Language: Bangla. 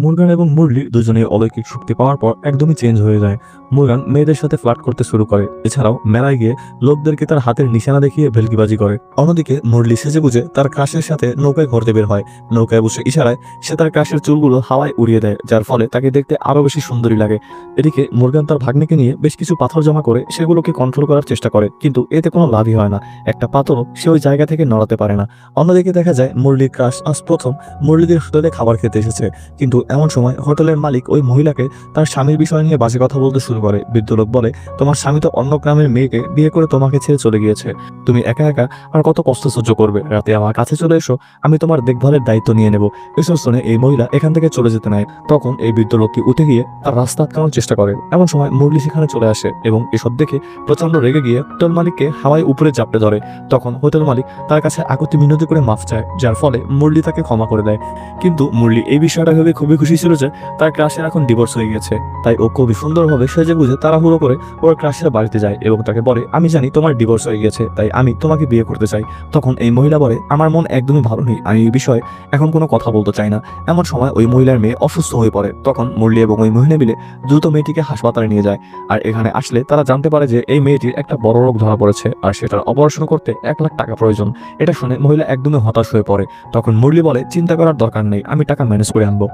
মুরগান এবং মুরলি দুজনেই অলৌকিক শক্তি পাওয়ার পর একদমই চেঞ্জ হয়ে যায়। মুরগান মেয়েদের সাথে ফ্লার্ট করতে শুরু করে, এছাড়াও মেলায় গিয়ে লোকদেরকে তার হাতের নিশানা দেখিয়ে ভেলকিবাজি করে। অন্যদিকে মুরলি সেজেগুজে তার ক্রাশের সাথে নৌকায় ঘুরতে বের হয়। নৌকায় বসে ইশারায় সে তার ক্রাশের চুলগুলো হাওয়ায় উড়িয়ে দেয়, যার ফলে তাকে দেখতে আরো বেশি সুন্দরী লাগে। এদিকে মুরগান তার ভাগ্নেকে নিয়ে বেশ কিছু পাথর জমা করে সেগুলোকে কন্ট্রোল করার চেষ্টা করে, কিন্তু এতে কোনো লাভই হয় না। একটা পাথরও সে ওই জায়গা থেকে নড়াতে পারে না। অন্যদিকে দেখা যায় মুরলির ক্রাশ আজ প্রথম মুরলিদের হোটেলে খাবার খেতে এসেছে, কিন্তু এমন সময় হোটেলের মালিক ওই মহিলাকে তার স্বামীর বিষয় নিয়ে বাজে কথা বলতে শুরু করে। বৃদ্ধ লোক বলে, তোমার স্বামী তো অন্য গ্রামের মেয়েকে বিয়ে করে তোমাকে ছেড়ে চলে গিয়েছে, তুমি একা একা আর কত কষ্ট সহ্য করবে? রাতে আমার কাছে চলে এসো, আমি তোমার দেখভালের দায়িত্ব নিয়ে নেব। এসব শুনে এই মহিলা এখান থেকে চলে যেতে নেয়। তখন এই বৃদ্ধ লোকটি উঠে গিয়ে তার রাস্তা আটকানোর চেষ্টা করে। এমন সময় মুরলি সেখানে চলে আসে এবং এসব দেখে প্রচন্ড রেগে গিয়ে হোটেল মালিককে হাওয়ায় উপরে চাপড়ে ধরে। তখন হোটেল মালিক তার কাছে আকুতি মিনতি করে মাফ চায়, যার ফলে মুরলি তাকে ক্ষমা করে দেয়। কিন্তু মুরলি এই বিষয়টা ভেবে খুবই খুশি ছিল যে তার ক্রাশের এখন ডিভোর্স হয়ে গেছে। তাই ও খুবই সুন্দরভাবে সেজে বুঝে তাড়াহুড়ো করে ওর ক্রাশের বাড়িতে যায় এবং তাকে বলে, আমি জানি তোমার ডিভোর্স হয়ে গেছে, তাই আমি তোমাকে বিয়ে করতে চাই। তখন এই মহিলা বলে, আমার মন একদমই ভালো নেই, আমি এই বিষয়ে এখন কোনো কথা বলতে চাই না। এমন সময় ওই মহিলার মেয়ে অসুস্থ হয়ে পড়ে। তখন মুরলি এবং ওই মহিলা মিলে দ্রুত মেয়েটিকে হাসপাতালে নিয়ে যায়। আর এখানে আসলে তারা জানতে পারে যে এই মেয়েটির একটা বড় রোগ ধরা পড়েছে আর সেটার অপারেশন করতে 1 লাখ টাকা প্রয়োজন। এটা শুনে মহিলা একদমই হতাশ হয়ে পড়ে। তখন মুরলি বলে, চিন্তা করার দরকার নেই, আমি টাকা ম্যানেজ করে আনবো।